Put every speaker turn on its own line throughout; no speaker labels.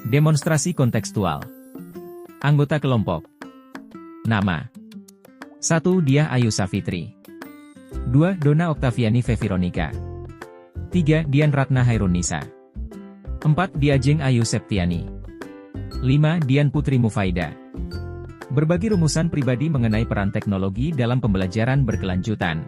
Demonstrasi kontekstual. Anggota kelompok. Nama. 1. Diah Ayu Safitri. 2. Donna Oktaviani Veronica. 3. Dian Ratna Hairunisa. 4. Diajeng Ayu Septiani. 5. Dian Putri Mufaida. Berbagi rumusan pribadi mengenai peran teknologi dalam pembelajaran berkelanjutan.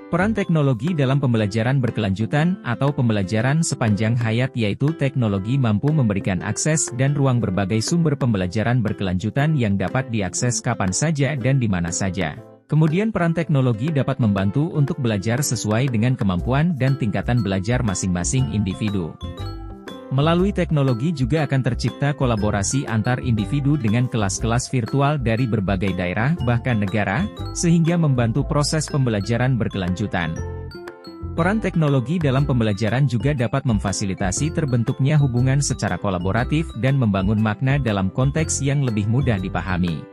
Peran teknologi dalam pembelajaran berkelanjutan atau pembelajaran sepanjang hayat yaitu teknologi mampu memberikan akses dan ruang berbagai sumber pembelajaran berkelanjutan yang dapat diakses kapan saja dan di mana saja. Kemudian peran teknologi dapat membantu untuk belajar sesuai dengan kemampuan dan tingkatan belajar masing-masing individu. Melalui teknologi juga akan tercipta kolaborasi antar individu dengan kelas-kelas virtual dari berbagai daerah bahkan negara, sehingga membantu proses pembelajaran berkelanjutan. Peran teknologi dalam pembelajaran juga dapat memfasilitasi terbentuknya hubungan secara kolaboratif dan membangun makna dalam konteks yang lebih mudah dipahami.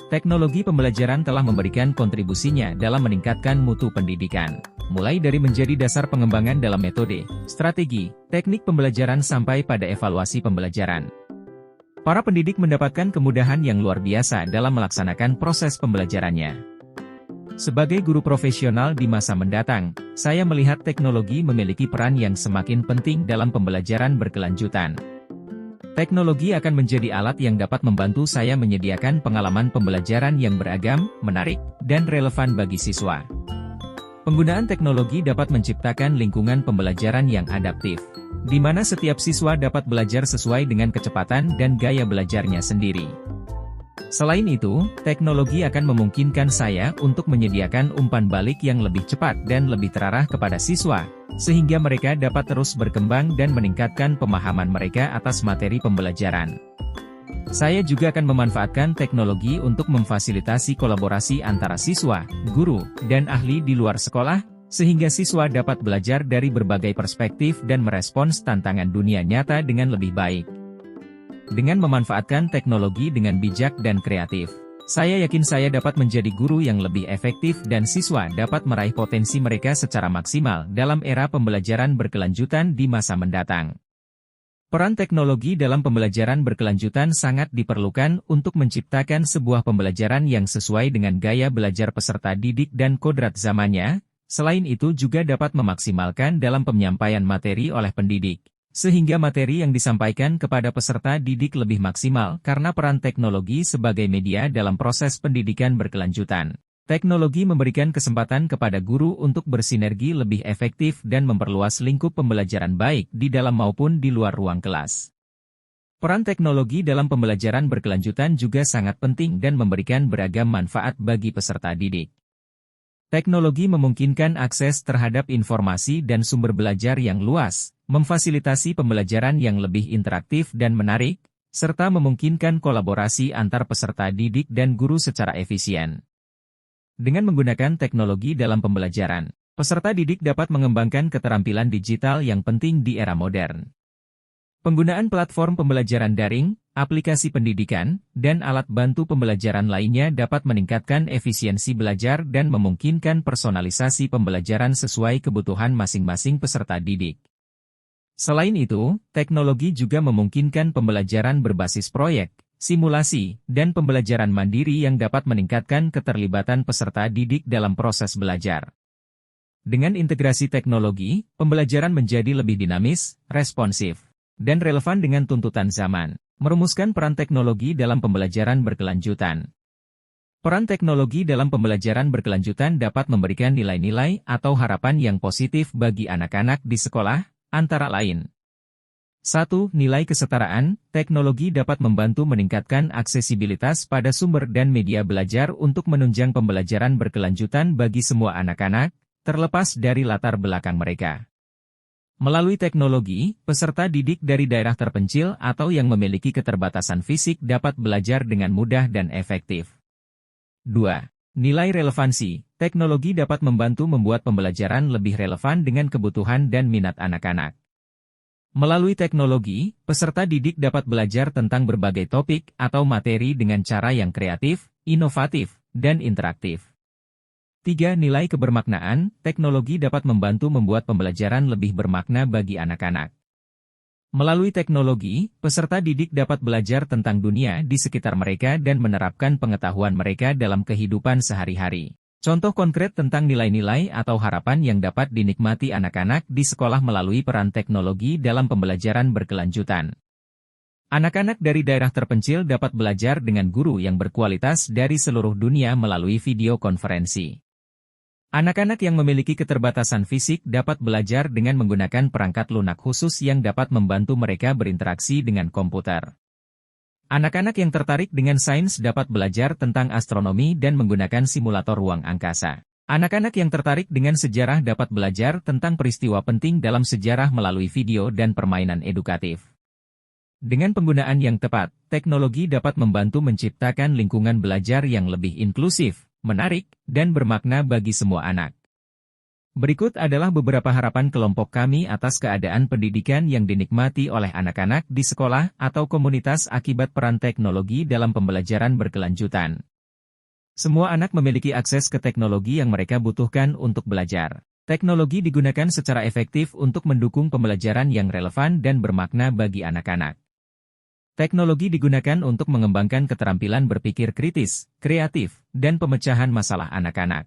Teknologi pembelajaran telah memberikan kontribusinya dalam meningkatkan mutu pendidikan, mulai dari menjadi dasar pengembangan dalam metode, strategi, teknik pembelajaran sampai pada evaluasi pembelajaran. Para pendidik mendapatkan kemudahan yang luar biasa dalam melaksanakan proses pembelajarannya. Sebagai guru profesional di masa mendatang, saya melihat teknologi memiliki peran yang semakin penting dalam pembelajaran berkelanjutan. Teknologi akan menjadi alat yang dapat membantu saya menyediakan pengalaman pembelajaran yang beragam, menarik, dan relevan bagi siswa. Penggunaan teknologi dapat menciptakan lingkungan pembelajaran yang adaptif, di mana setiap siswa dapat belajar sesuai dengan kecepatan dan gaya belajarnya sendiri. Selain itu, teknologi akan memungkinkan saya untuk menyediakan umpan balik yang lebih cepat dan lebih terarah kepada siswa, sehingga mereka dapat terus berkembang dan meningkatkan pemahaman mereka atas materi pembelajaran. Saya juga akan memanfaatkan teknologi untuk memfasilitasi kolaborasi antara siswa, guru, dan ahli di luar sekolah, sehingga siswa dapat belajar dari berbagai perspektif dan merespons tantangan dunia nyata dengan lebih baik. Dengan memanfaatkan teknologi dengan bijak dan kreatif, saya yakin saya dapat menjadi guru yang lebih efektif dan siswa dapat meraih potensi mereka secara maksimal dalam era pembelajaran berkelanjutan di masa mendatang. Peran teknologi dalam pembelajaran berkelanjutan sangat diperlukan untuk menciptakan sebuah pembelajaran yang sesuai dengan gaya belajar peserta didik dan kodrat zamannya. Selain itu juga dapat memaksimalkan dalam penyampaian materi oleh pendidik, sehingga materi yang disampaikan kepada peserta didik lebih maksimal karena peran teknologi sebagai media dalam proses pendidikan berkelanjutan. Teknologi memberikan kesempatan kepada guru untuk bersinergi lebih efektif dan memperluas lingkup pembelajaran baik di dalam maupun di luar ruang kelas. Peran teknologi dalam pembelajaran berkelanjutan juga sangat penting dan memberikan beragam manfaat bagi peserta didik. Teknologi memungkinkan akses terhadap informasi dan sumber belajar yang luas, memfasilitasi pembelajaran yang lebih interaktif dan menarik, serta memungkinkan kolaborasi antar peserta didik dan guru secara efisien. Dengan menggunakan teknologi dalam pembelajaran, peserta didik dapat mengembangkan keterampilan digital yang penting di era modern. Penggunaan platform pembelajaran daring, aplikasi pendidikan, dan alat bantu pembelajaran lainnya dapat meningkatkan efisiensi belajar dan memungkinkan personalisasi pembelajaran sesuai kebutuhan masing-masing peserta didik. Selain itu, teknologi juga memungkinkan pembelajaran berbasis proyek, simulasi, dan pembelajaran mandiri yang dapat meningkatkan keterlibatan peserta didik dalam proses belajar. Dengan integrasi teknologi, pembelajaran menjadi lebih dinamis, responsif, dan relevan dengan tuntutan zaman, merumuskan peran teknologi dalam pembelajaran berkelanjutan. Peran teknologi dalam pembelajaran berkelanjutan dapat memberikan nilai-nilai atau harapan yang positif bagi anak-anak di sekolah, antara lain. 1. Nilai kesetaraan, teknologi dapat membantu meningkatkan aksesibilitas pada sumber dan media belajar untuk menunjang pembelajaran berkelanjutan bagi semua anak-anak, terlepas dari latar belakang mereka. Melalui teknologi, peserta didik dari daerah terpencil atau yang memiliki keterbatasan fisik dapat belajar dengan mudah dan efektif. 2. Nilai relevansi, teknologi dapat membantu membuat pembelajaran lebih relevan dengan kebutuhan dan minat anak-anak. Melalui teknologi, peserta didik dapat belajar tentang berbagai topik atau materi dengan cara yang kreatif, inovatif, dan interaktif. 3. Nilai kebermaknaan, teknologi dapat membantu membuat pembelajaran lebih bermakna bagi anak-anak. Melalui teknologi, peserta didik dapat belajar tentang dunia di sekitar mereka dan menerapkan pengetahuan mereka dalam kehidupan sehari-hari. Contoh konkret tentang nilai-nilai atau harapan yang dapat dinikmati anak-anak di sekolah melalui peran teknologi dalam pembelajaran berkelanjutan. Anak-anak dari daerah terpencil dapat belajar dengan guru yang berkualitas dari seluruh dunia melalui video konferensi. Anak-anak yang memiliki keterbatasan fisik dapat belajar dengan menggunakan perangkat lunak khusus yang dapat membantu mereka berinteraksi dengan komputer. Anak-anak yang tertarik dengan sains dapat belajar tentang astronomi dan menggunakan simulator ruang angkasa. Anak-anak yang tertarik dengan sejarah dapat belajar tentang peristiwa penting dalam sejarah melalui video dan permainan edukatif. Dengan penggunaan yang tepat, teknologi dapat membantu menciptakan lingkungan belajar yang lebih inklusif, menarik, dan bermakna bagi semua anak. Berikut adalah beberapa harapan kelompok kami atas keadaan pendidikan yang dinikmati oleh anak-anak di sekolah atau komunitas akibat peran teknologi dalam pembelajaran berkelanjutan. Semua anak memiliki akses ke teknologi yang mereka butuhkan untuk belajar. Teknologi digunakan secara efektif untuk mendukung pembelajaran yang relevan dan bermakna bagi anak-anak. Teknologi digunakan untuk mengembangkan keterampilan berpikir kritis, kreatif, dan pemecahan masalah anak-anak.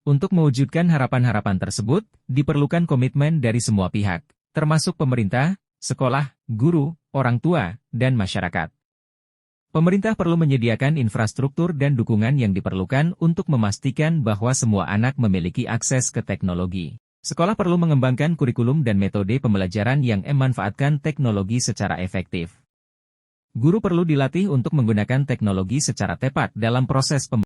Untuk mewujudkan harapan-harapan tersebut, diperlukan komitmen dari semua pihak, termasuk pemerintah, sekolah, guru, orang tua, dan masyarakat. Pemerintah perlu menyediakan infrastruktur dan dukungan yang diperlukan untuk memastikan bahwa semua anak memiliki akses ke teknologi. Sekolah perlu mengembangkan kurikulum dan metode pembelajaran yang memanfaatkan teknologi secara efektif. Guru perlu dilatih untuk menggunakan teknologi secara tepat dalam proses pembelajaran.